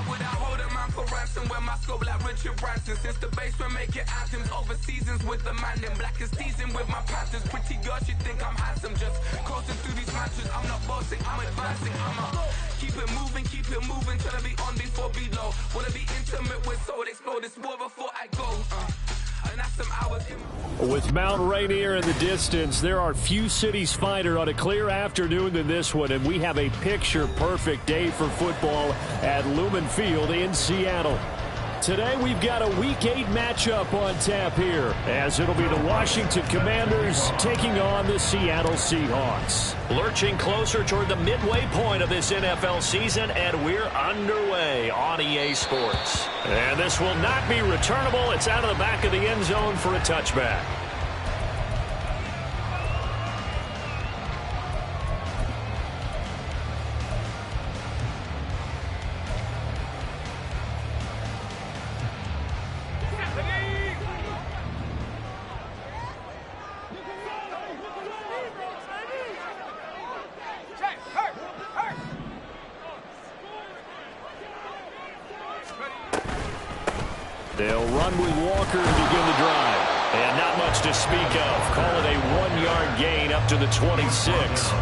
would I hold a man for ransom when my scope like Richard Branson? Since the basement make it anthems over seasons with the man in black is teasing with my panthers. Pretty girl, she think I'm handsome. Just coasting through these matches. I'm not bossing, I'm advancing. Keep it moving till I be on before below. Wanna be intimate with soul, explode this war before I go. And that's some hours. With Mount Rainier in the distance, there are few cities finer on a clear afternoon than this one, and we have a picture-perfect day for football at Lumen Field in Seattle. Today we've got a Week 8 matchup on tap here, as it'll be the Washington Commanders taking on the Seattle Seahawks. Lurching closer toward the midway point of this NFL season, and we're underway on EA Sports. And this will not be returnable. It's out of the back of the end zone for a touchback. They'll run with Walker to begin the drive. And not much to speak of. Call it a 1-yard gain up to the 26.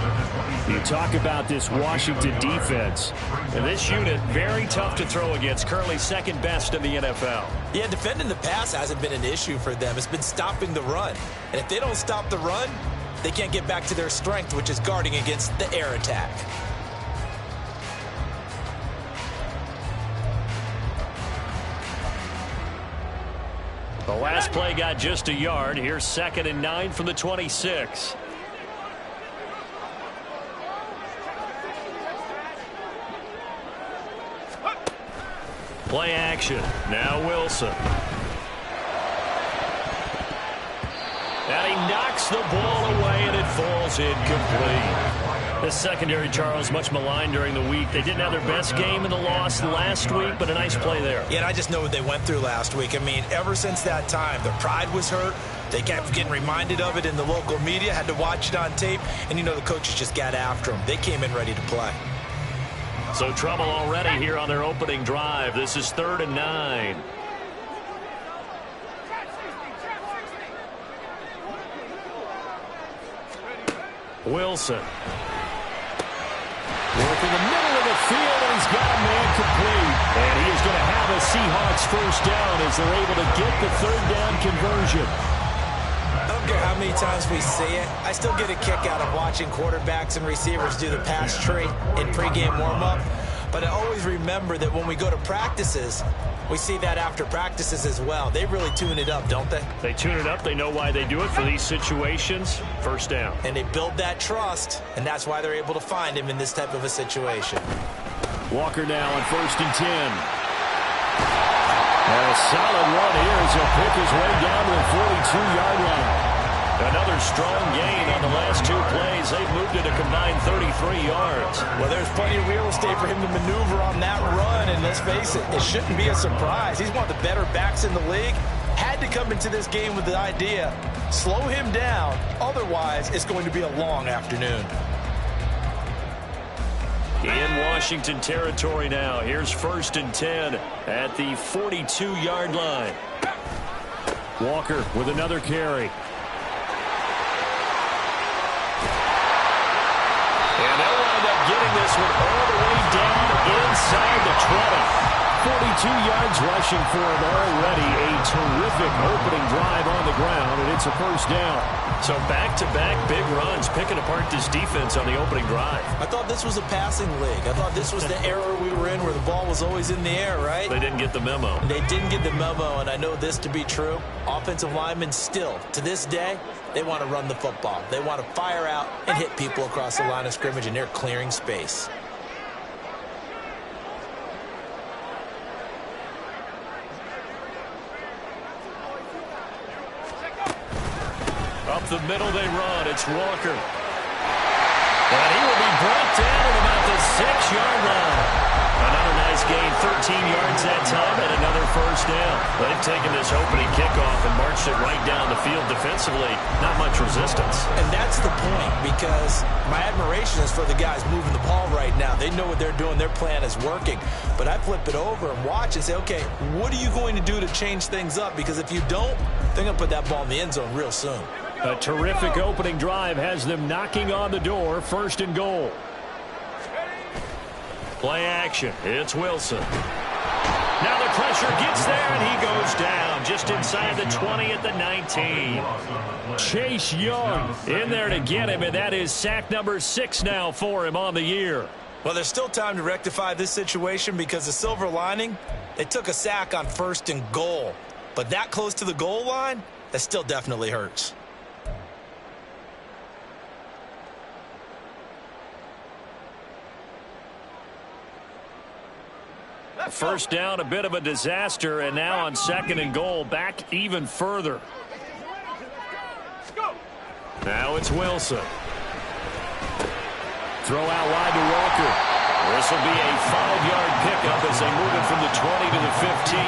You talk about this Washington defense. And this unit, very tough to throw against. Currently second best in the NFL. Yeah, defending the pass hasn't been an issue for them. It's been stopping the run. And if they don't stop the run, they can't get back to their strength, which is guarding against the air attack. The last play got just a yard. Here's 2nd and 9 from the 26. Play action. Now Wilson. And he knocks the ball away, and it falls incomplete. This secondary, Charles, much maligned during the week. They didn't have their best game in the loss last week, but a nice play there. Yeah, and I just know what they went through last week. I mean, ever since that time, their pride was hurt. They kept getting reminded of it in the local media, had to watch it on tape, and you know the coaches just got after them. They came in ready to play. So trouble already here on their opening drive. This is 3rd and 9. Wilson. Working the middle of the field, and he's got a man complete. And he is going to have a Seahawks first down as they're able to get the 3rd down conversion. I don't care how many times we see it. I still get a kick out of watching quarterbacks and receivers do the pass tree in pregame warm-up. But I always remember that when we go to practices, we see that after practices as well. They really tune it up, don't they? They tune it up. They know why they do it for these situations. First down. And they build that trust, and that's why they're able to find him in this type of a situation. Walker now on 1st and 10. And a solid run here as he'll pick his way down to the 42-yard line. Another strong gain on the last 2 plays. They've moved it a combined 33 yards. Well, there's plenty of real estate for him to maneuver on that run, and let's face it, it shouldn't be a surprise. He's one of the better backs in the league. Had to come into this game with the idea, slow him down, otherwise it's going to be a long afternoon. In Washington territory now. Here's 1st and 10 at the 42-yard line. Walker with another carry. And they'll wind up getting this one all the way down inside the 20. 42 yards rushing for him already. A terrific opening drive on the ground, and it's a first down. So back-to-back big runs, picking apart this defense on the opening drive. I thought this was a passing league. I thought this was the era we were in where the ball was always in the air, right? They didn't get the memo. They didn't get the memo, and I know this to be true. Offensive linemen still, to this day, they want to run the football. They want to fire out and hit people across the line of scrimmage, and they're clearing space. Up the middle they run. It's Walker. And he will be brought down at about the 6-yard line. Another nice Offense gained 13 yards that time and another first down. They've taken this opening kickoff and marched it right down the field defensively. Not much resistance. And that's the point, because my admiration is for the guys moving the ball right now. They know what they're doing. Their plan is working. But I flip it over and watch and say, okay, what are you going to do to change things up? Because if you don't, they're going to put that ball in the end zone real soon. A terrific opening drive has them knocking on the door. 1st and goal. Play action. It's Wilson. Now the pressure gets there, and he goes down just inside the 20 at the 19. Chase Young in there to get him, and that is sack number 6 now for him on the year. Well, there's still time to rectify this situation, because the silver lining, they took a sack on 1st and goal. But that close to the goal line, that still definitely hurts. First down, a bit of a disaster, and now on 2nd and goal, back even further. Now it's Wilson. Throw out wide to Walker. This will be a 5-yard pickup as they move it from the 20 to the 15.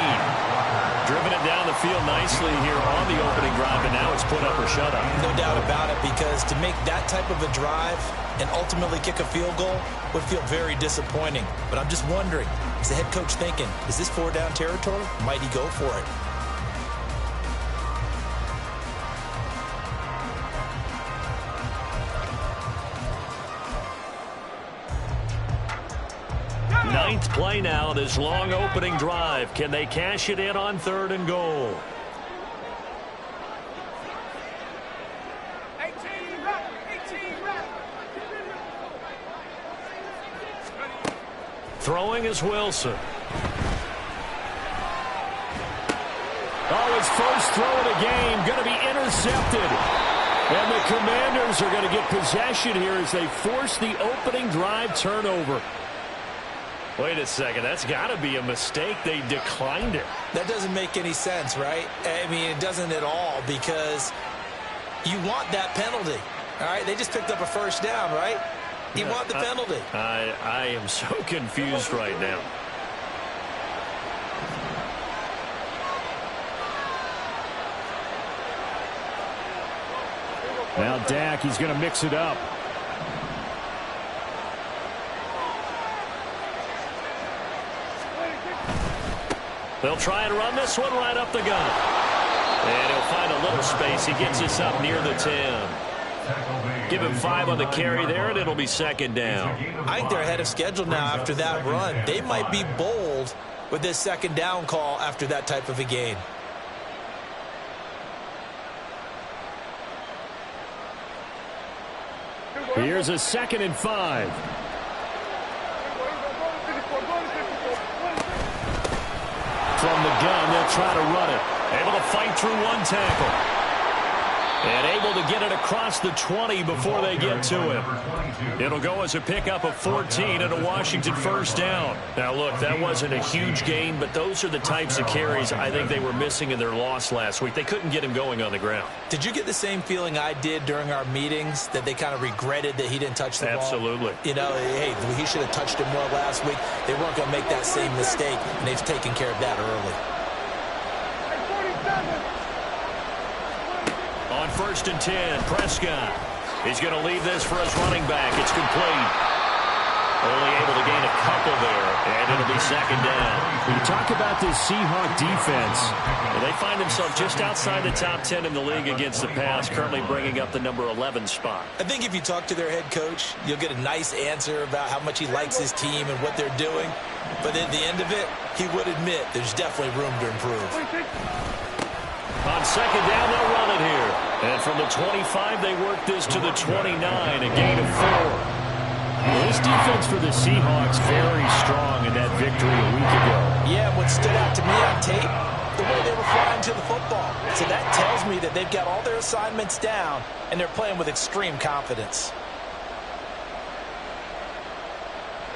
Driven it down the field nicely here on the opening drive, and now it's put up or shut up. No doubt about it, because to make that type of a drive and ultimately kick a field goal would feel very disappointing. But I'm just wondering, is the head coach thinking, is this 4-down territory? Might he go for it? Ninth play now, this long opening drive. Can they cash it in on 3rd and goal? Throwing is Wilson. Oh, his first throw of the game going to be intercepted. And the Commanders are going to get possession here as they force the opening drive turnover. Wait a second, that's got to be a mistake. They declined it. That doesn't make any sense, right? I mean, it doesn't at all, because you want that penalty. All right, they just picked up a first down, right? You want the penalty. I am so confused right now. Now Dak, he's going to mix it up. They'll try and run this one right up the gut. And he'll find a little space. He gets us up near the 10. Give him 5 on the carry there, and it'll be 2nd down. I think they're ahead of schedule now after that run. They might be bold with this 2nd down call after that type of a gain. Here's a 2nd and 5. From the gun, they'll try to run it. Able to fight through one tackle. And able to get it across the 20 before they get to him. It'll go as a pickup of 14 and a Washington first down. Now, look, that wasn't a huge gain, but those are the types of carries I think they were missing in their loss last week. They couldn't get him going on the ground. Did you get the same feeling I did during our meetings, that they kind of regretted that he didn't touch the ball? Absolutely. You know, hey, he should have touched it more last week. They weren't going to make that same mistake, and they've taken care of that early. On 1st and 10, Prescott. He's going to leave this for his running back. It's complete. Only able to gain a couple there, and it'll be 2nd down. When you talk about this Seahawk defense, they find themselves just outside the top 10 in the league against the pass, currently bringing up the number 11 spot. I think if you talk to their head coach, you'll get a nice answer about how much he likes his team and what they're doing. But at the end of it, he would admit there's definitely room to improve. On 2nd down, they'll run it here. And from the 25, they work this to the 29, a gain of 4. Well, this defense for the Seahawks very strong in that victory a week ago. Yeah, what stood out to me on tape, the way they were flying to the football. So that tells me that they've got all their assignments down, and they're playing with extreme confidence.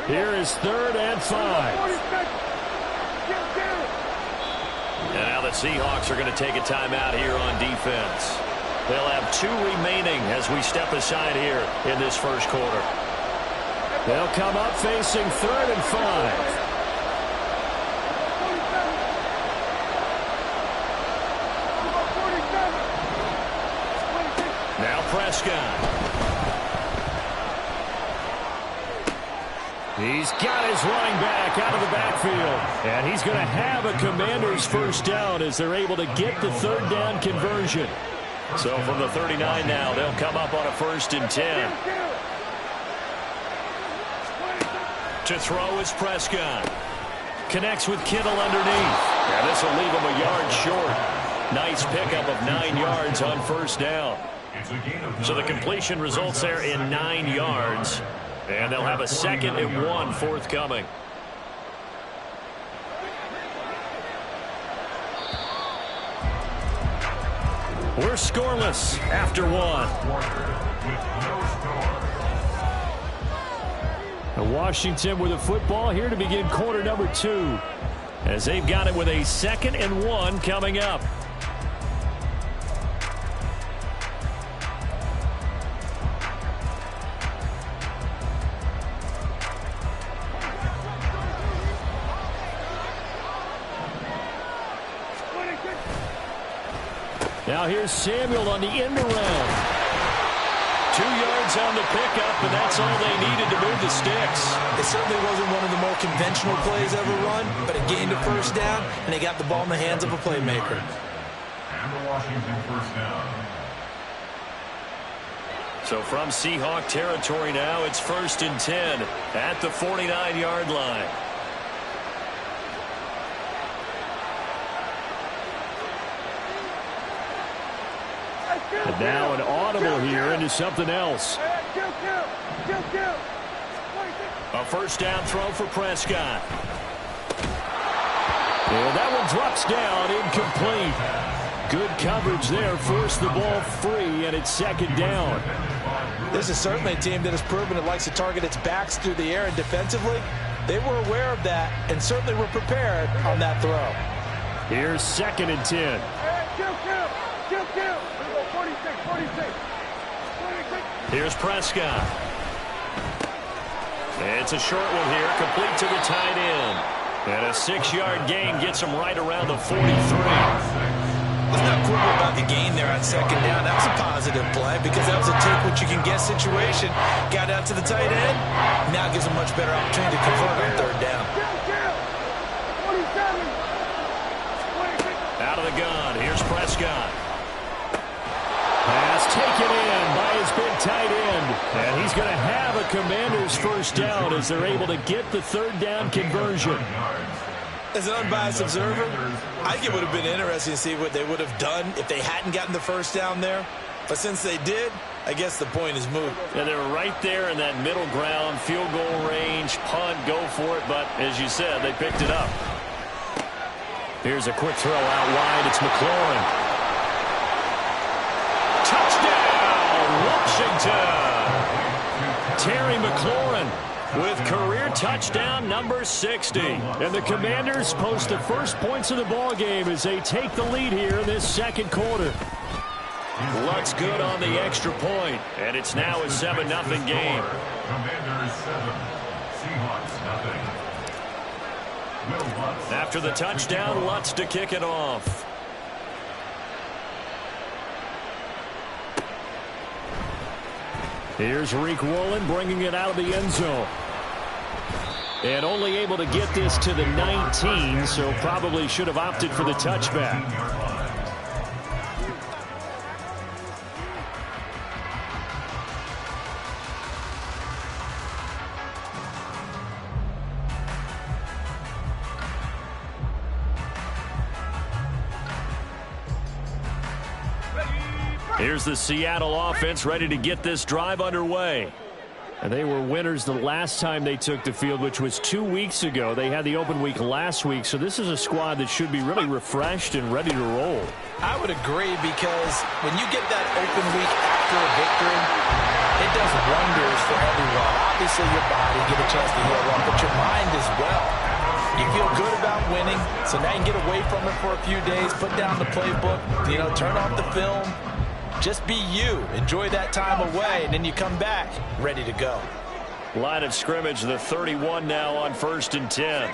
Here is 3rd and 5. And now the Seahawks are going to take a timeout here on defense. They'll have 2 remaining as we step aside here in this first quarter. They'll come up facing 3rd and 5. Prescott. He's got his running back out of the backfield. And he's going to have a Commanders first down as they're able to get the third down conversion. So from the 39 now, they'll come up on a 1st and 10. To throw is Prescott. Connects with Kittle underneath. And this will leave him a yard short. Nice pickup of 9 yards on first down. So the completion results there in 9 yards. And they'll have a 2nd and 1 forthcoming. We're scoreless after 1. Washington with a football here to begin quarter number 2. As they've got it with a 2nd and 1 coming up. Now here's Samuel on the end around. 2 yards on the pickup, and that's all they needed to move the sticks. It certainly wasn't one of the more conventional plays ever run, but it gained a first down, and they got the ball in the hands of a playmaker. And the Washington first down. So from Seahawk territory now, it's 1st and 10 at the 49-yard line. And now an audible here into something else. A first down throw for Prescott. And that one drops down, incomplete. Good coverage there, forced the ball free, and it's 2nd down. This is certainly a team that has proven it likes to target its backs through the air, and defensively, they were aware of that and certainly were prepared on that throw. Here's 2nd and 10. Here's Prescott. It's a short one here, complete to the tight end. And a 6-yard gain gets him right around the 43. Let's not quibble about the gain there on 2nd down. That was a positive play because that was a take-what-you-can-get situation. Got out to the tight end. Now gives him much better opportunity to convert on 3rd down. Out of the gun, here's Prescott. Pass taken in by his big tight end. And he's going to have a Commanders first down as they're able to get the 3rd down conversion. As an unbiased observer, I think it would have been interesting to see what they would have done if they hadn't gotten the first down there. But since they did, I guess the point is moot. And they're right there in that middle ground, field goal range, punt, go for it. But as you said, they picked it up. Here's a quick throw out wide. It's McLaurin. Touchdown, Washington. Terry McLaurin with career touchdown number 60. And the Commanders post the first points of the ball game as they take the lead here in this 2nd quarter. Lutz good on the extra point, and it's now a 7-0 game. Commanders 7, Seahawks nothing. After the touchdown, Lutz to kick it off. Here's Reek Rowland bringing it out of the end zone. And only able to get this to the 19, so probably should have opted for the touchback. Here's the Seattle offense ready to get this drive underway. And they were winners the last time they took the field, which was 2 weeks ago. They had the open week last week, so this is a squad that should be really refreshed and ready to roll. I would agree, because when you get that open week after a victory, it does wonders for everyone. Obviously, your body get a chance to heal up, but your mind as well. You feel good about winning, so now you can get away from it for a few days, put down the playbook, turn off the film. Just be you. Enjoy that time away, and then you come back ready to go. Line of scrimmage, the 31 now on 1st and 10.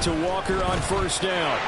to Walker on first down.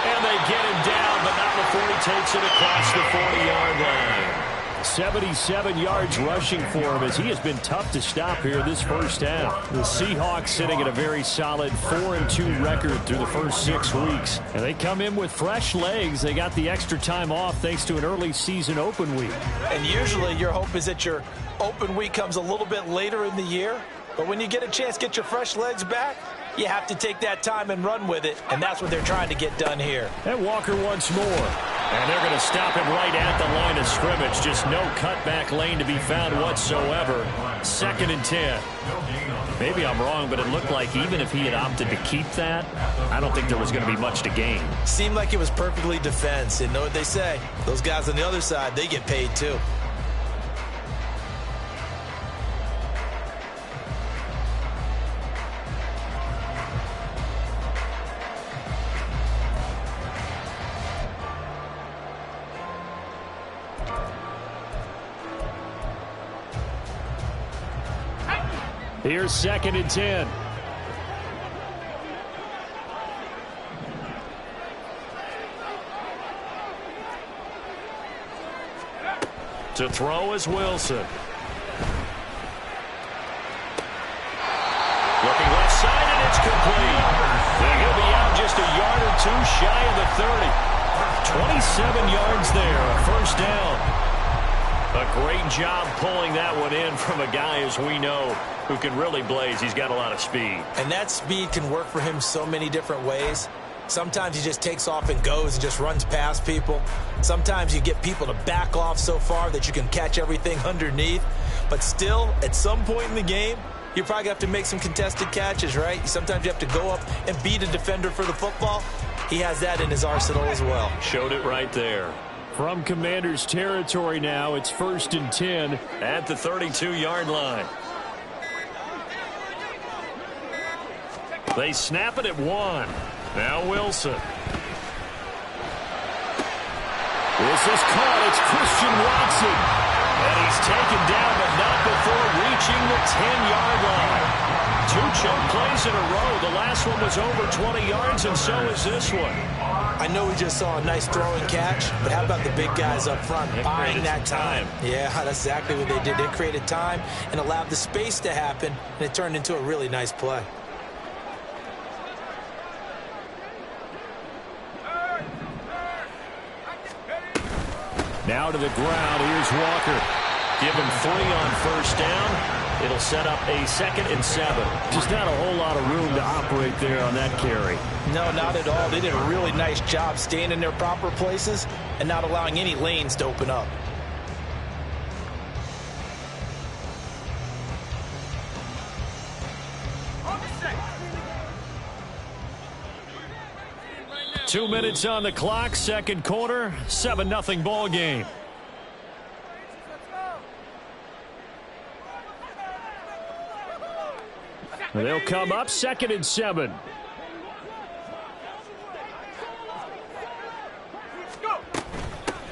And they get him down, but not before he takes it across the 40-yard line. 77 yards rushing for him as he has been tough to stop here this first half. The Seahawks sitting at a very solid 4-2 record through the first 6 weeks. And they come in with fresh legs. They got the extra time off thanks to an early season open week. And usually your hope is that your open week comes a little bit later in the year. But when you get a chance to get your fresh legs back, you have to take that time and run with it, and that's what they're trying to get done here. And Walker once more. And they're going to stop him right at the line of scrimmage. Just no cutback lane to be found whatsoever. 2nd and 10. Maybe I'm wrong, but it looked like even if he had opted to keep that, I don't think there was going to be much to gain. Seemed like it was perfectly defense. And know what they say? Those guys on the other side, they get paid too. Here's 2nd and 10. To throw is Wilson. Looking left side, and it's complete. And he'll be out just a yard or two shy of the 30. 27 yards there, a first down. A great job pulling that one in from a guy, as we know, who can really blaze. He's got a lot of speed. And that speed can work for him so many different ways. Sometimes he just takes off and goes and just runs past people. Sometimes you get people to back off so far that you can catch everything underneath. But still, at some point in the game, you probably have to make some contested catches, right? Sometimes you have to go up and beat a defender for the football. He has that in his arsenal as well. Showed it right there. From Commanders territory now, it's 1st and 10 at the 32-yard line. They snap it at 1. Now Wilson. This is caught. It's Christian Watson. And he's taken down, but not before reaching the 10-yard line. 2 choke plays in a row. The last one was over 20 yards, and so is this one. I know we just saw a nice throwing catch, but how about the big guys up front buying that time? Yeah, that's exactly what they did. They created time and allowed the space to happen, and it turned into a really nice play. Now to the ground. Here's Walker. Give him 3 on first down. It'll set up a 2nd and 7. Just not a whole lot of room to operate there on that carry. No, not at all. They did a really nice job staying in their proper places and not allowing any lanes to open up. Two minutes on the clock, second quarter, 7-0 ball game. They'll come up 2nd and 7.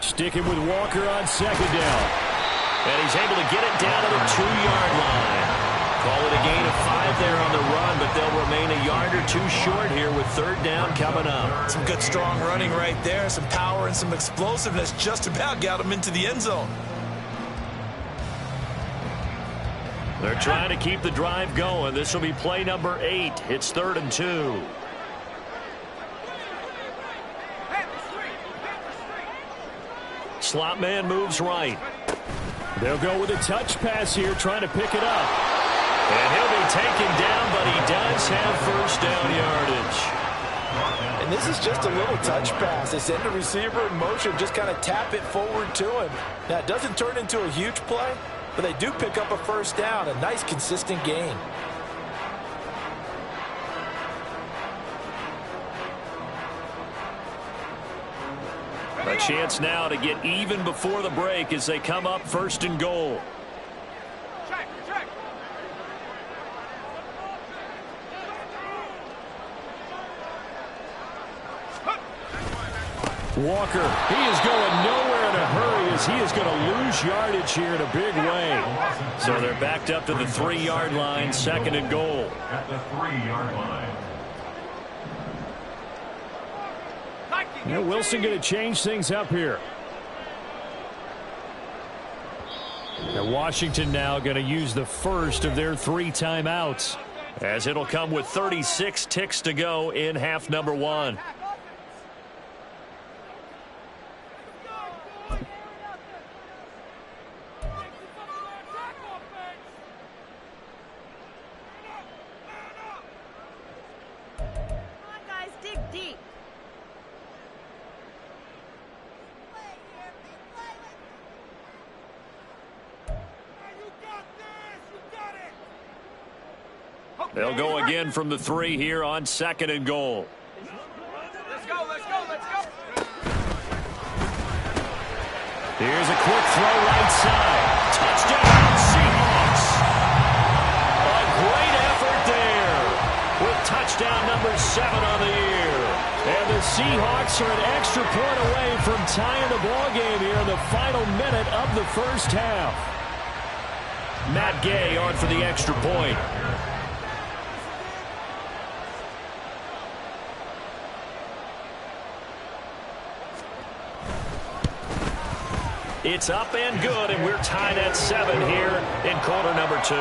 Sticking with Walker on 2nd down. And he's able to get it down to the 2-yard line. Call it a gain of 5 there on the run, but they'll remain a yard or 2 short here with 3rd down coming up. Some good strong running right there, some power and some explosiveness just about got him into the end zone. They're trying to keep the drive going. This will be play number 8. It's 3rd and 2. Slot man moves right. They'll go with a touch pass here, trying to pick it up. And he'll be taken down, but he does have first down yardage. And this is just a little touch pass. They send the receiver in motion, just kind of tap it forward to him. Now, it doesn't turn into a huge play, but they do pick up a first down, a nice consistent gain. A chance now to get even before the break as they come up 1st and goal. Walker, he is going nowhere in a hurry as he is going to lose yardage here in a big way. So they're backed up to the 3-yard line, 2nd and goal. At the 3-yard line. Now Wilson going to change things up here. Now Washington now going to use the first of their 3 timeouts, as it'll come with 36 ticks to go in half number 1. They'll go again from the 3 here on 2nd and goal. Let's go, let's go, let's go. Here's a quick throw right side. Touchdown, Seahawks. A great effort there with touchdown number 7 on the year. And the Seahawks are an extra point away from tying the ballgame here in the final minute of the first half. Matt Gay on for the extra point. It's up and good, and we're tied at 7 here in quarter number 2.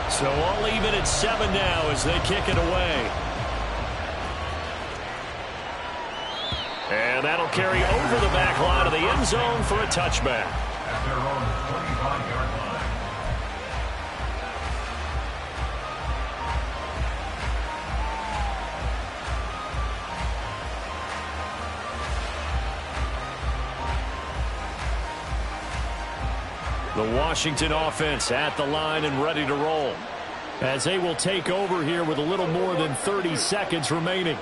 So all even at 7 now as they kick it away. And that'll carry over the back line of the end zone for a touchback. At their own 25-yard line. The Washington offense at the line and ready to roll, as they will take over here with a little more than 30 seconds remaining.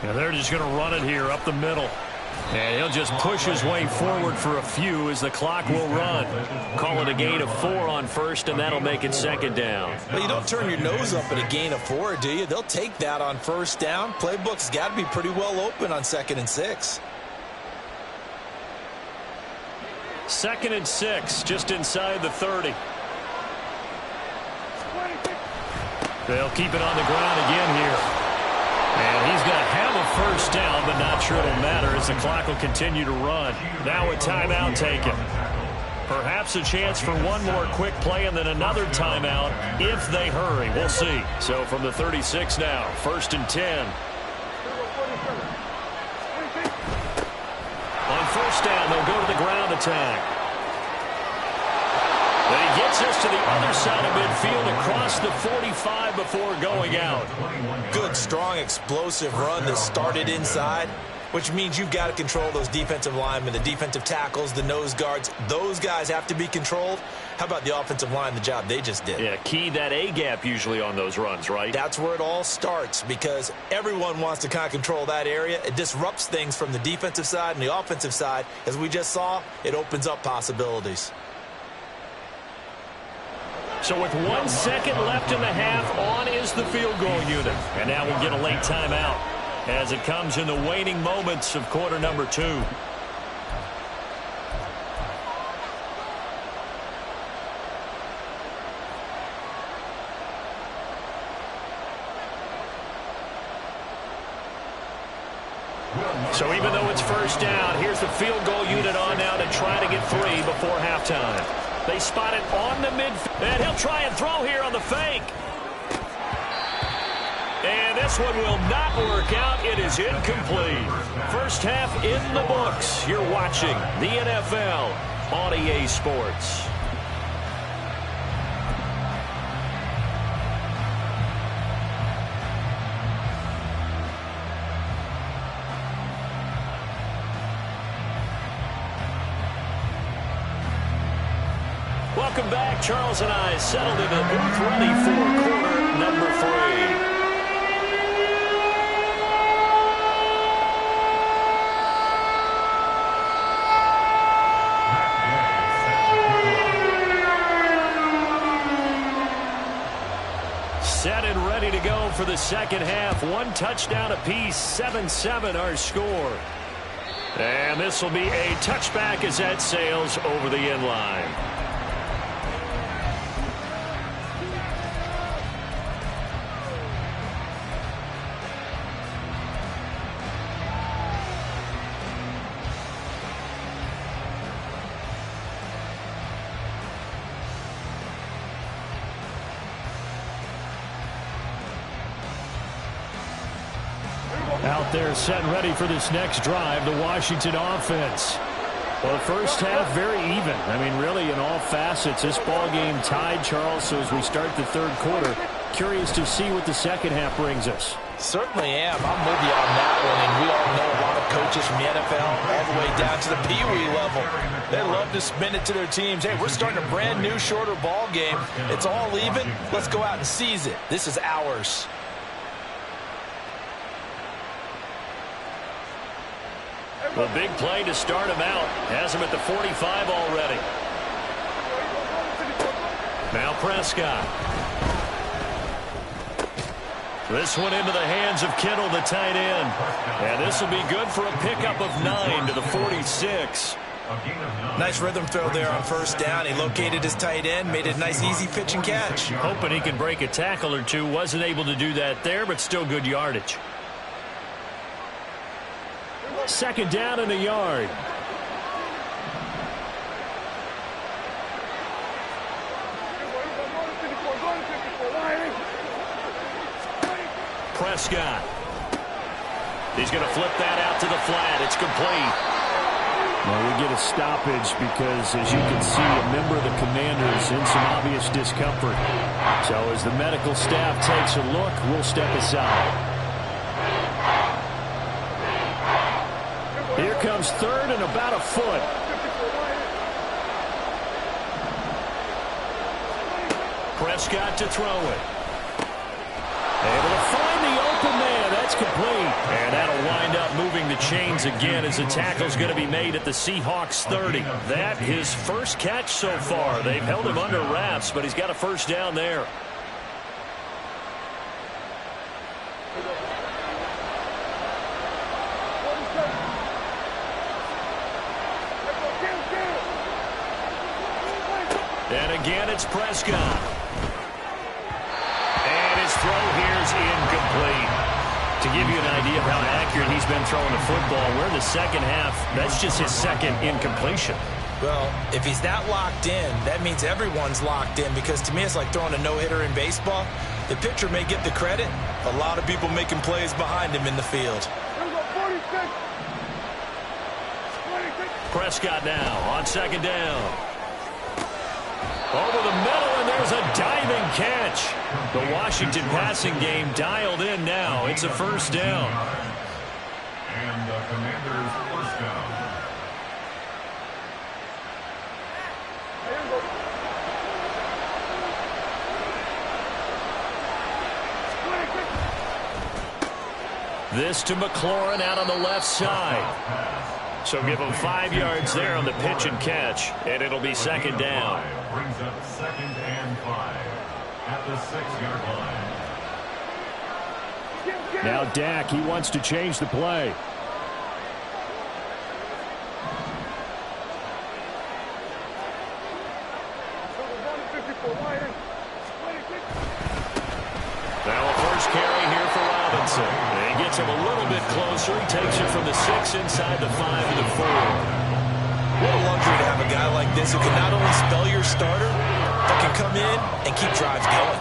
And they're just going to run it here up the middle. And he'll just push his way forward for a few as the clock will run. Call it a gain of 4 on first, and that'll make it 2nd down. Well, you don't turn your nose up at a gain of 4, do you? They'll take that on first down. Playbook's got to be pretty well open on 2nd and 6. 2nd and 6, just inside the 30. They'll keep it on the ground again here. And he's going to have a first down, but not sure it'll matter as the clock will continue to run. Now a timeout taken. Perhaps a chance for one more quick play and then another timeout if they hurry. We'll see. So from the 36 now, 1st and 10. On first down, they'll go to the ground attack. But he gets us to the other side of midfield across the 45 before going out. Good, strong, explosive run that started inside, which means you've got to control those defensive linemen, the defensive tackles, the nose guards. Those guys have to be controlled. How about the offensive line, the job they just did? Yeah, key that A-gap usually on those runs, right? That's where it all starts because everyone wants to kind of control that area. It disrupts things from the defensive side and the offensive side. As we just saw, it opens up possibilities. So with 1 second left in the half, on is the field goal unit. And now we'll get a late timeout as it comes in the waning moments of quarter number 2. So even though it's first down, here's the field goal unit on now to try to get 3 before halftime. They spot it on the midfield, and he'll try and throw here on the fake. And this one will not work out. It is incomplete. First half in the books. You're watching the NFL on EA Sports. Welcome back. Charles and I settled in the booth ready for quarter number 3. ready to go for the second half. One touchdown apiece, 7-7 our score. And this will be a touchback as that sails over the end line. Out there set and ready for this next drive, the Washington offense. Well, the first half, very even. I mean, really, in all facets, this ball game tied, Charles. So as we start the third quarter, curious to see what the second half brings us. Certainly am. I'm with you on that one. And we all know a lot of coaches from the NFL all the way down to the Pee Wee level. They love to spin it to their teams. Hey, we're starting a brand new, shorter ball game. It's all even. Let's go out and seize it. This is ours. The big play to start him out. Has him at the 45 already. Now Prescott. This one into the hands of Kittle, the tight end. And this will be good for a pickup of 9 to the 46. Nice rhythm throw there on first down. He located his tight end, made it a nice, easy pitch and catch. Hoping he can break a tackle or two. Wasn't able to do that there, but still good yardage. Second down in the yard. Prescott. He's going to flip that out to the flat. It's complete. Well, we get a stoppage because, as you can see, a member of the Commanders in some obvious discomfort. So as the medical staff takes a look, we'll step aside. Here comes third and about a foot. Prescott to throw it. Able to find the open man. That's complete. And that'll wind up moving the chains again as the tackle's going to be made at the Seahawks 30. That his first catch so far. They've held him under wraps, but he's got a first down there. And again, it's Prescott. And his throw here is incomplete. To give you an idea of how accurate he's been throwing the football, we're in the second half. That's just his second incompletion. Well, if he's that locked in, that means everyone's locked in, because to me it's like throwing a no-hitter in baseball. The pitcher may get the credit. A lot of people making plays behind him in the field. Prescott now on second down. Over the middle, and there's a diving catch. The Washington passing game dialed in now. It's a first down. And the Commanders' first down. This to McLaurin out on the left side. So give him 5 yards there on the pitch and catch, and it'll be second down. Brings up 2nd and 5 at the 6-yard line. Now Dak, he wants to change the play. Now a first carry here for Robinson. And he gets him a little bit closer. He takes it from the 6 inside the 5 to the 4. What a luxury to have a guy like this who can not only spell your starter, but can come in and keep drives going.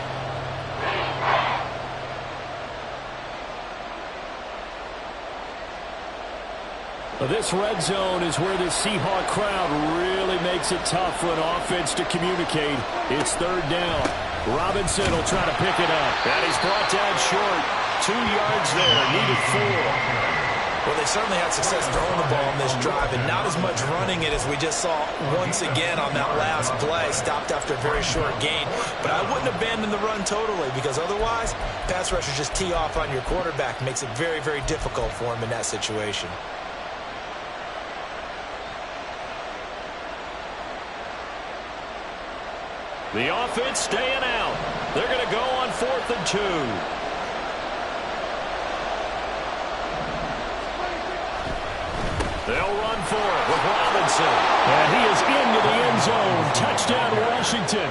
This red zone is where the Seahawk crowd really makes it tough for an offense to communicate. It's third down. Robinson will try to pick it up. And he's brought down short. 2 yards there. Needed 4. Well, they certainly had success throwing the ball on this drive, and not as much running it as we just saw once again on that last play. Stopped after a very short gain. But I wouldn't abandon the run totally, because otherwise, pass rushers just tee off on your quarterback. Makes it very, very difficult for him in that situation. The offense staying out. They're going to go on 4th and 2. They'll run for it with Robinson. And he is into the end zone. Touchdown, Washington.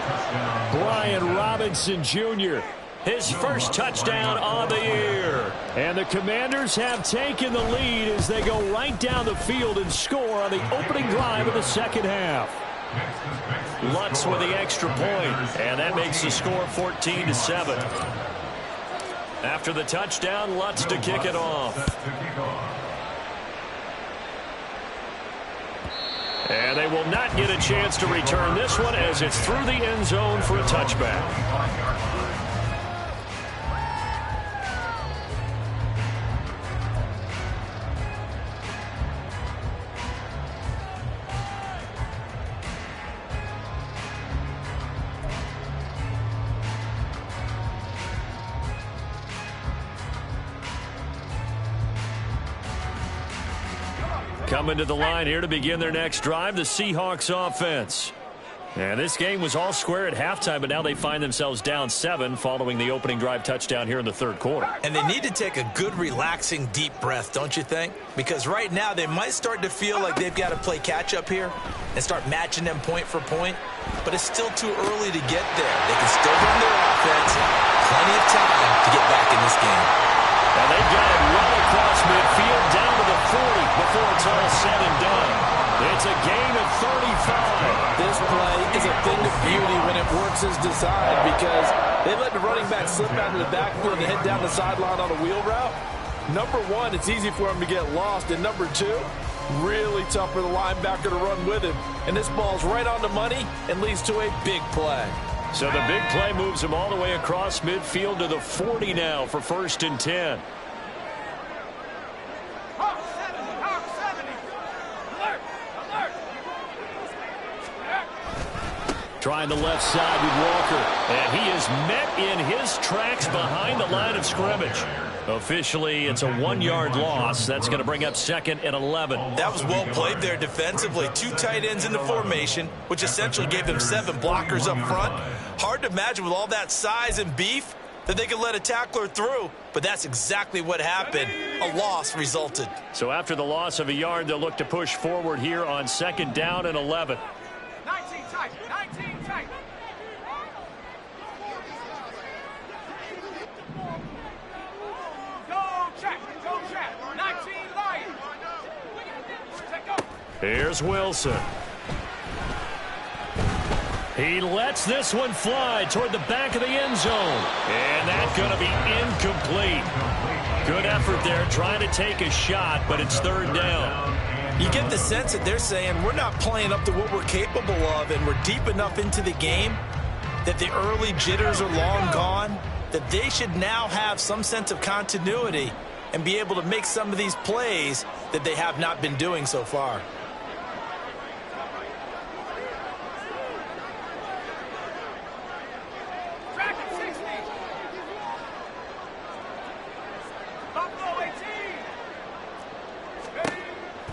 Brian Robinson Jr., his first touchdown on the year. And the Commanders have taken the lead as they go right down the field and score on the opening drive of the second half. Lutz with the extra point, and that makes the score 14-7. After the touchdown, Lutz to kick it off. And they will not get a chance to return this one as it's through the end zone for a touchback. Coming to the line here to begin their next drive, the Seahawks offense. And this game was all square at halftime, but now they find themselves down 7 following the opening drive touchdown here in the third quarter. And they need to take a good, relaxing, deep breath, don't you think? Because right now they might start to feel like they've got to play catch-up here and start matching them point for point. But it's still too early to get there. They can still run their offense. Plenty of time to get back in this game. And they've got it well across midfield down to the 40 before it's all said and done. It's a gain of 35. This play is a thing of beauty when it works as designed because they let the running back slip out of the backfield and head down the sideline on a wheel route. Number one, it's easy for him to get lost. And number two, really tough for the linebacker to run with him. And this ball's right on the money and leads to a big play. So the big play moves him all the way across midfield to the 40 now for 1st and 10. Trying the left side with Walker. And he is met in his tracks behind the line of scrimmage. Officially, it's a 1-yard loss. That's going to bring up 2nd and 11. That was well played there defensively. 2 tight ends in the formation, which essentially gave them 7 blockers up front. Hard to imagine with all that size and beef that they could let a tackler through, but that's exactly what happened. A loss resulted. So after the loss of a yard, they'll look to push forward here on 2nd down and 11. 19 tight, 19 tight. Go check, 19 light. Here's Wilson. He lets this one fly toward the back of the end zone. And that's going to be incomplete. Good effort there trying to take a shot, but it's 3rd down. You get the sense that they're saying we're not playing up to what we're capable of, and we're deep enough into the game that the early jitters are long gone, that they should now have some sense of continuity and be able to make some of these plays that they have not been doing so far.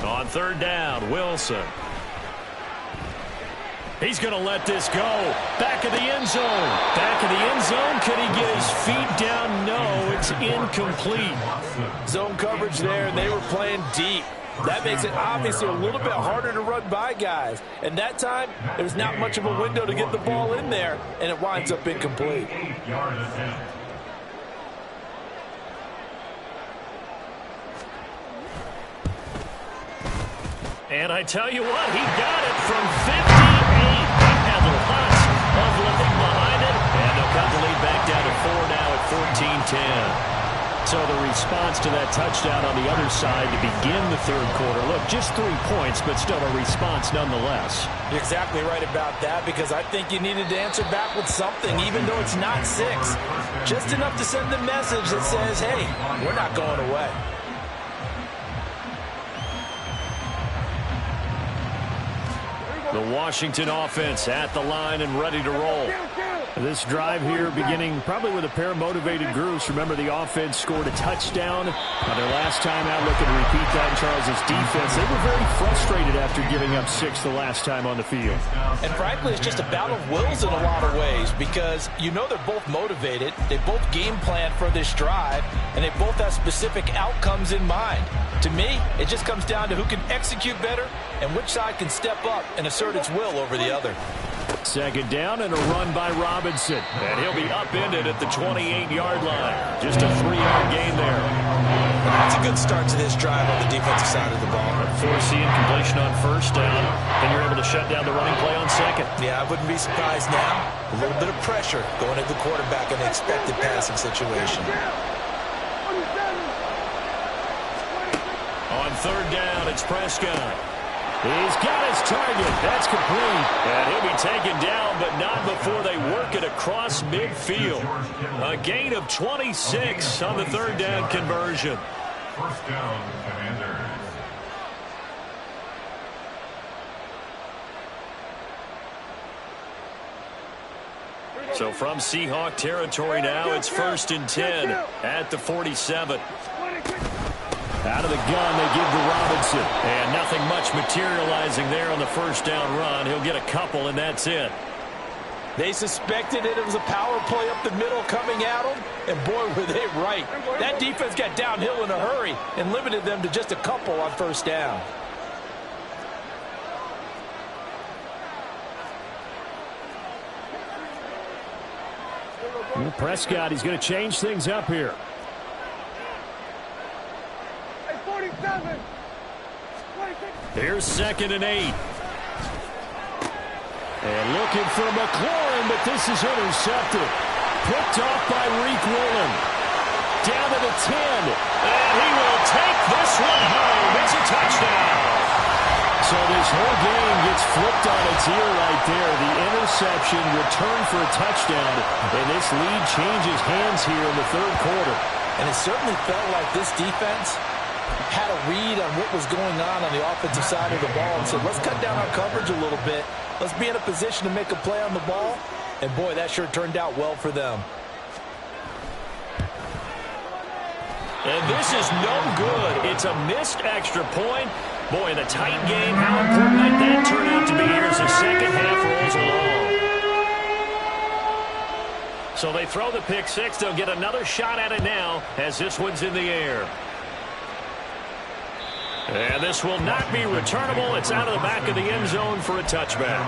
On 3rd down, Wilson. He's going to let this go. Back of the end zone. Back of the end zone. Could he get his feet down? No, it's incomplete. Zone coverage there, and they were playing deep. That makes it obviously a little bit harder to run by guys. And that time, there's not much of a window to get the ball in there, and it winds up incomplete. And I tell you what, he got it from 58. He had lots of living behind it. And they'll cut the lead back down to 4 now at 14-10. So the response to that touchdown on the other side to begin the third quarter. Look, just 3 points, but still a response nonetheless. You're exactly right about that, because I think you needed to answer back with something, even though it's not 6. Just enough to send the message that says, hey, we're not going away. The Washington offense at the line and ready to roll. This drive here beginning probably with a pair of motivated groups. Remember, the offense scored a touchdown on their last time out. Looking to repeat that in Charles' defense. They were very frustrated after giving up 6 the last time on the field. And frankly, it's just a battle of wills in a lot of ways because you know they're both motivated. They both game plan for this drive, and they both have specific outcomes in mind. To me, it just comes down to who can execute better and which side can step up and assert its will over the other. Second down and a run by Robinson. And he'll be upended at the 28-yard line. Just a 3-yard gain there. And that's a good start to this drive on the defensive side of the ball. Forcing completion on first down, and you're able to shut down the running play on second. Yeah, I wouldn't be surprised now. A little bit of pressure going at the quarterback in the expected passing situation. On third down, it's Prescott. He's got his target. That's complete. And he'll be taken down, but not before they work it across midfield. A gain of 26 on the third down conversion. First down, Commanders. So from Seahawk territory now, it's 1st and 10 at the 47. Out of the gun, they give to Robinson. And nothing much materializing there on the first down run. He'll get a couple, and that's it. They suspected it was a power play up the middle coming at them, and boy, were they right. That defense got downhill in a hurry and limited them to just a couple on first down. Well, Prescott, he's going to change things up here. Here's 2nd and 8. And looking for McLaurin, but this is intercepted. Picked off by Reek Woolen. Down to the 10. And he will take this one home. It's a touchdown. So this whole game gets flipped on its ear right there. The interception returned for a touchdown. And this lead changes hands here in the third quarter. And it certainly felt like this defense had a read on what was going on the offensive side of the ball and said, let's cut down our coverage a little bit. Let's be in a position to make a play on the ball. And, boy, that sure turned out well for them. And this is no good. It's a missed extra point. Boy, in a tight game, how important might that turn out to be here as the second half rolls along. So they throw the pick six. They'll get another shot at it now as this one's in the air. And this will not be returnable. It's out of the back of the end zone for a touchback.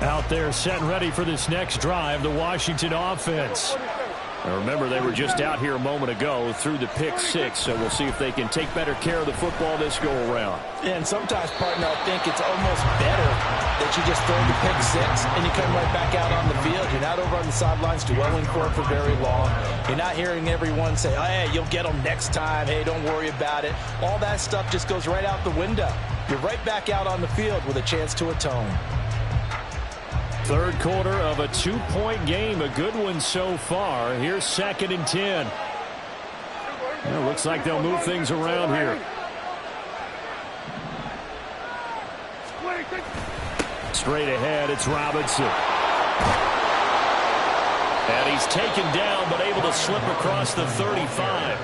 Out there set and ready for this next drive, the Washington offense. Now remember, they were just out here a moment ago through the pick six, so we'll see if they can take better care of the football this go-around. And sometimes, partner, I think it's almost better that you just throw the pick six and you come right back out on the field. You're not over on the sidelines dwelling for it for very long. You're not hearing everyone say, oh, hey, you'll get them next time. Hey, don't worry about it. All that stuff just goes right out the window. You're right back out on the field with a chance to atone. Third quarter of a two-point game, a good one so far. Here's 2nd and 10. Well, looks like they'll move things around here. Straight ahead, it's Robinson. And he's taken down, but able to slip across the 35.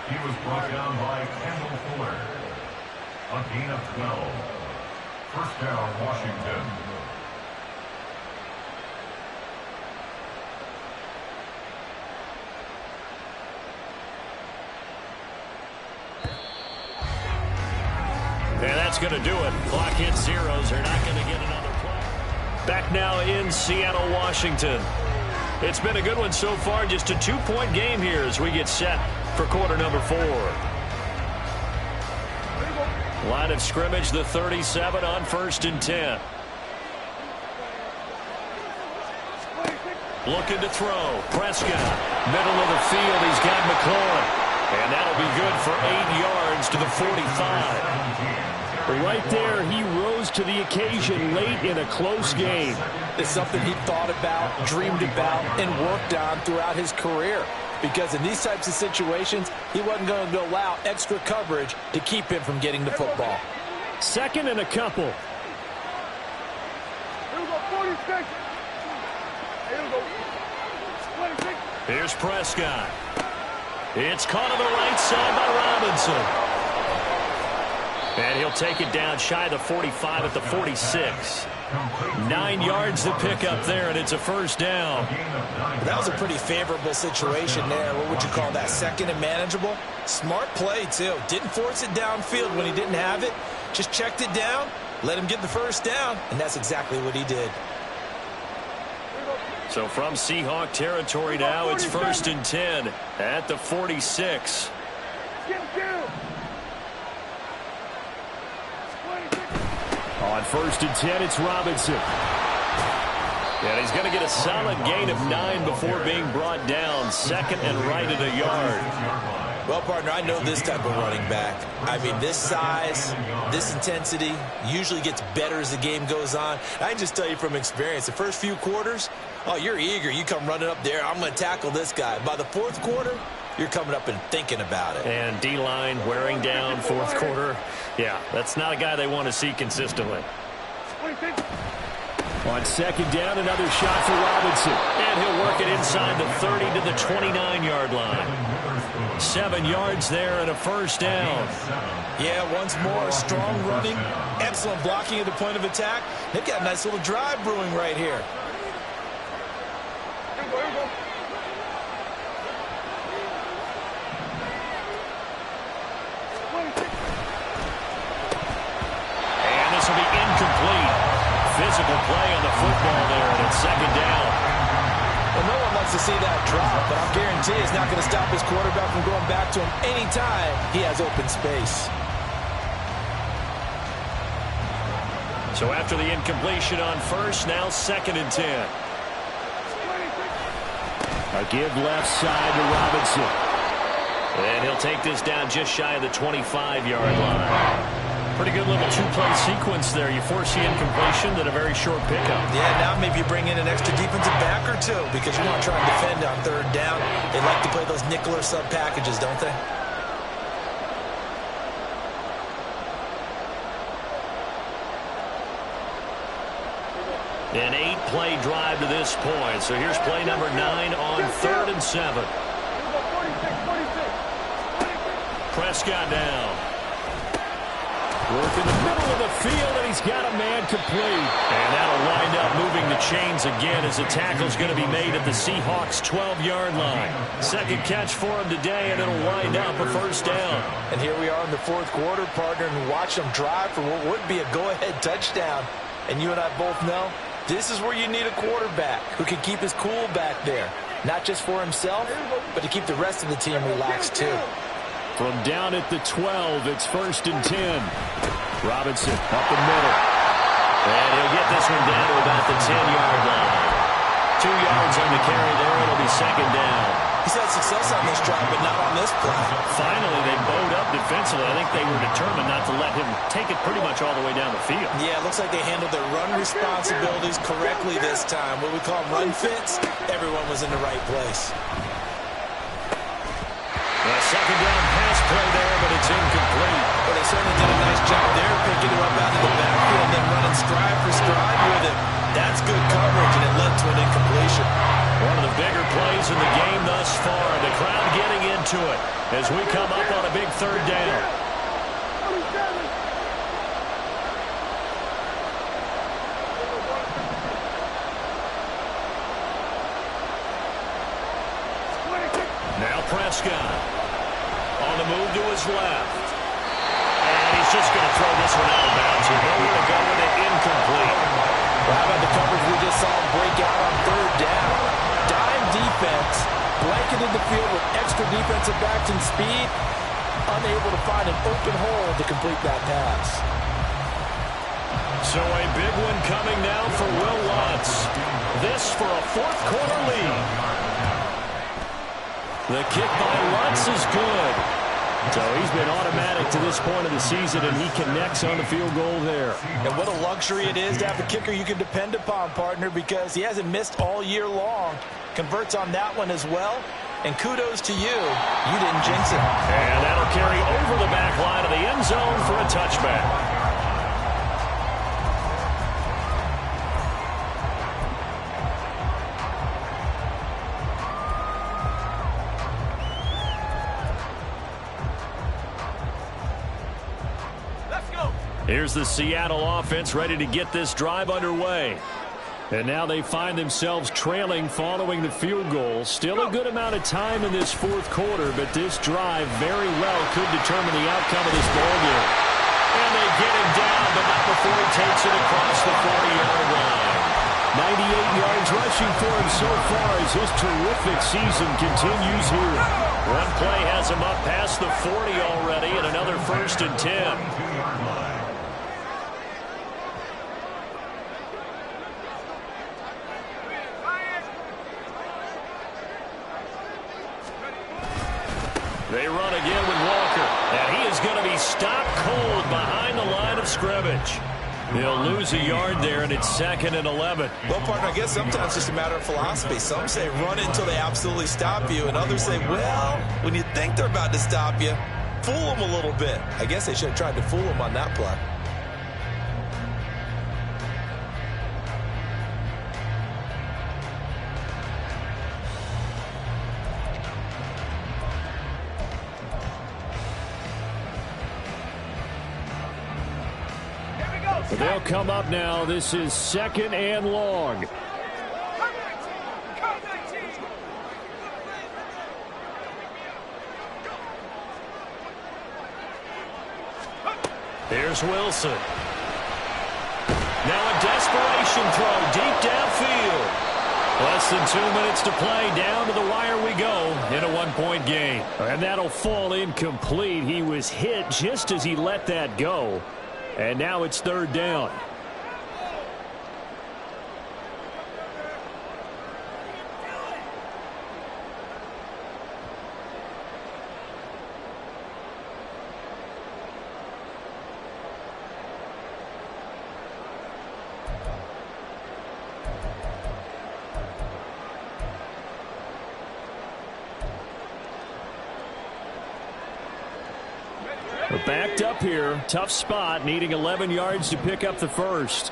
He was brought down by Kendall Fuller. A gain of 12. First down, Washington. And that's going to do it. Clock hits zeros. They're not going to get another play. Back now in Seattle, Washington. It's been a good one so far. Just a two-point game here as we get set for quarter number 4. Line of scrimmage, the 37 on 1st and 10. Looking to throw. Prescott. Middle of the field. He's got McLaurin. And that'll be good for 8 yards to the 45. Right there, he rose rose to the occasion late in a close game. It's something he thought about, dreamed about, and worked on throughout his career. Because in these types of situations, he wasn't going to allow extra coverage to keep him from getting the football. Second and a couple. Here we go, 46. Here we go. 26. Here's Prescott. It's caught on the right side by Robinson. And he'll take it down shy of the 45 at the 46. 9 yards to pick up there, and it's a first down. That was a pretty favorable situation there. What would you call that? Second and manageable? Smart play, too. Didn't force it downfield when he didn't have it. Just checked it down, let him get the first down, and that's exactly what he did. So from Seahawk territory now, it's 1st and 10 at the 46. On 1st and 10, it's Robinson. And he's going to get a solid gain of 9 before being brought down. Second and right at a yard. Well, partner, I know this type of running back. I mean, this size, this intensity usually gets better as the game goes on. I can just tell you from experience, the first few quarters, oh, you're eager. You come running up there, I'm going to tackle this guy. By the fourth quarter, you're coming up and thinking about it. And D-line wearing down fourth quarter. Yeah, that's not a guy they want to see consistently. On 2nd down, another shot for Robinson. And he'll work it inside the 30 to the 29-yard line. 7 yards there and a first down. Yeah, once more, strong running, excellent blocking at the point of attack. They've got a nice little drive brewing right here. And this will be incomplete. Physical play on the football there, and it's 2nd down. Well, no one likes to see that drop, but I'll guarantee it's not going to stop his quarterback from going back to him anytime he has open space. So after the incompletion on first, now 2nd and 10. A give left side to Robinson. And he'll take this down just shy of the 25-yard line. Pretty good little two-play sequence there. You force the incompletion, then a very short pickup. Yeah, now maybe you bring in an extra defensive back or two because you want to try and defend on 3rd down. They like to play those nickel or sub packages, don't they? An 8-play drive to this point. So here's play number 9 on 3rd and 7. Prescott down. Work in the middle of the field, and he's got a man complete. And that'll wind up moving the chains again as the tackle's going to be made at the Seahawks' 12-yard line. 2nd catch for him today, and it'll wind up a first down. And here we are in the 4th quarter, partner, and watch them drive for what would be a go-ahead touchdown. And you and I both know this is where you need a quarterback who can keep his cool back there. Not just for himself, but to keep the rest of the team relaxed, too. From down at the 12, it's 1st and 10. Robinson up the middle. And he'll get this one down to about the 10-yard line. 2 yards on the carry there. It'll be 2nd down. He's had success on this drive, but not on this play. Finally, they bowed up defensively. I think they were determined not to let him take it pretty much all the way down the field. Yeah, it looks like they handled their run responsibilities correctly this time. What we call run fits, everyone was in the right place. A 2nd down pass play there, but it's incomplete. Well, they certainly did a nice job there, picking him up out of the backfield and then running stride for stride with it. That's good coverage, and it led to an incompletion. One of the bigger plays in the game thus far. The crowd getting into it as we come up on a big 3rd down. Now Prescott on the move to his left. And he's just going to throw this one out of bounds. He's nowhere to go with it, incomplete. Well, how about the coverage we just saw him break out on 3rd down? Dime defense, blanketed the field with extra defensive backs and speed, unable to find an open hole to complete that pass. So a big one coming now for Will Lutz. This for a 4th quarter lead. The kick by Lutz is good. So he's been automatic to this point of the season, and he connects on the field goal there. And what a luxury it is to have a kicker you can depend upon, partner, because he hasn't missed all year long. Converts on that one as well. And kudos to you. You didn't jinx it. And that'll carry over the back line of the end zone for a touchback. Here's the Seattle offense ready to get this drive underway. And now they find themselves trailing following the field goal. Still a good amount of time in this fourth quarter, but this drive very well could determine the outcome of this ballgame. And they get him down, but not before he takes it across the 40-yard line. 98 yards rushing for him so far as his terrific season continues here. One play has him up past the 40 already, and another 1st and 10. They run again with Walker, and he is going to be stopped cold behind the line of scrimmage. He'll lose a yard there, and it's 2nd and 11. Well, partner, I guess sometimes it's just a matter of philosophy. Some say run until they absolutely stop you, and others say, well, when you think they're about to stop you, fool them a little bit. I guess they should have tried to fool them on that play. But they'll come up now. This is 2nd and long. Here's Wilson. Now a desperation throw deep downfield. Less than 2 minutes to play. Down to the wire we go in a one-point game. And that'll fall incomplete. He was hit just as he let that go. And now it's 3rd down. We're backed up here. Tough spot, needing 11 yards to pick up the first.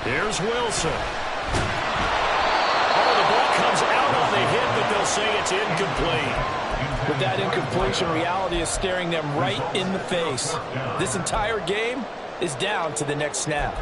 Here's Wilson. Oh, the ball comes out on the hit, but they'll say it's incomplete. With that incompletion, reality is staring them right in the face. This entire game is down to the next snap.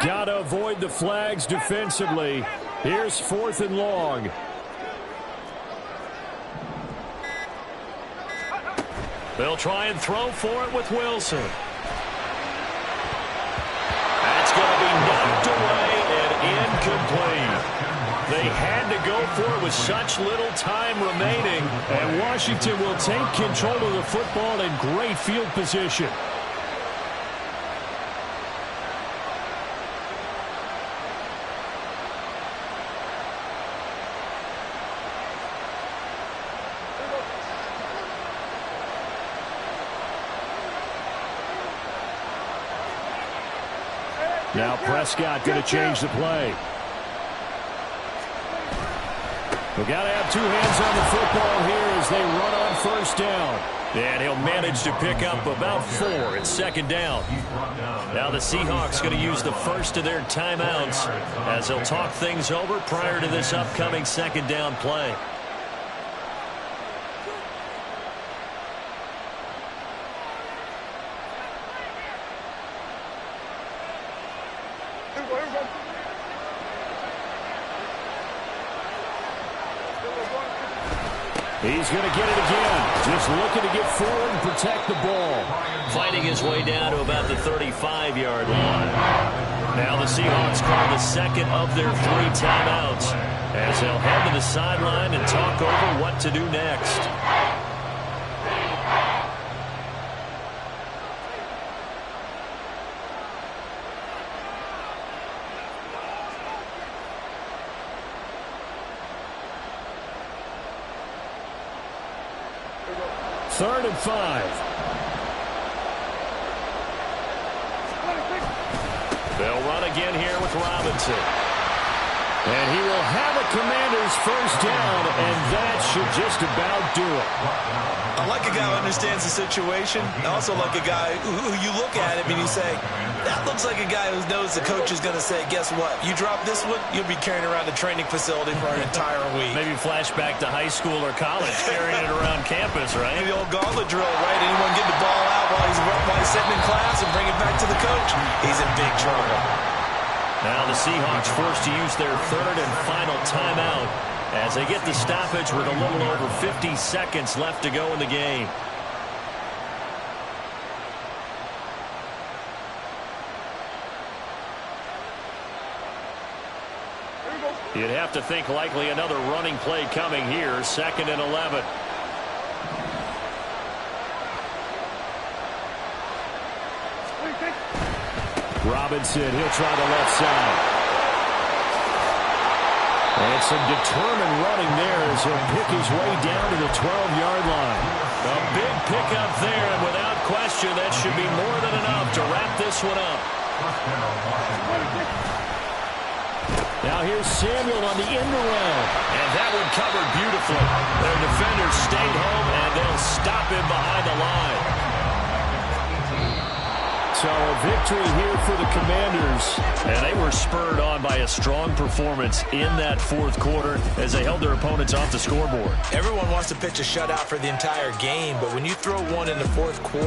Got to avoid the flags defensively. Here's 4th and long. They'll try and throw for it with Wilson. That's going to be knocked away and incomplete. They had to go for it with such little time remaining. And Washington will take control of the football in great field position. Now Prescott going to change the play. We've got to have two hands on the football here as they run on 1st down. And he'll manage to pick up about 4. It's 2nd down. Now the Seahawks going to use the first of their timeouts as they'll talk things over prior to this upcoming 2nd down play. He's going to get it again. Just looking to get forward and protect the ball. Fighting his way down to about the 35-yard line. Now the Seahawks call the second of their 3 timeouts as they'll head to the sideline and talk over what to do next. Third and 5. They'll run again here with Robinson. And he will have a Commanders first down, and that should just about do it. I like a guy who understands the situation. I also like a guy who you look at him and you say, that looks like a guy who knows the coach is going to say, guess what? You drop this one, you'll be carrying around the training facility for an entire week. Maybe flashback to high school or college, carrying it around campus, right? The old gauntlet drill, right? Anyone get the ball out while he's sitting in class and bring it back to the coach? He's in big trouble. Now the Seahawks forced to use their third and final timeout as they get the stoppage with a little over 50 seconds left to go in the game. You'd have to think likely another running play coming here, 2nd and 11. Robinson, he'll try the left side. And some determined running there as he'll pick his way down to the 12-yard line. A big pickup there, and without question, that should be more than enough to wrap this one up. Now here's Samuel on the end around. And that one covered beautifully. Their defenders stayed home, and they'll stop him behind the line. So a victory here for the Commanders. And they were spurred on by a strong performance in that 4th quarter as they held their opponents off the scoreboard. Everyone wants to pitch a shutout for the entire game, but when you throw one in the 4th quarter,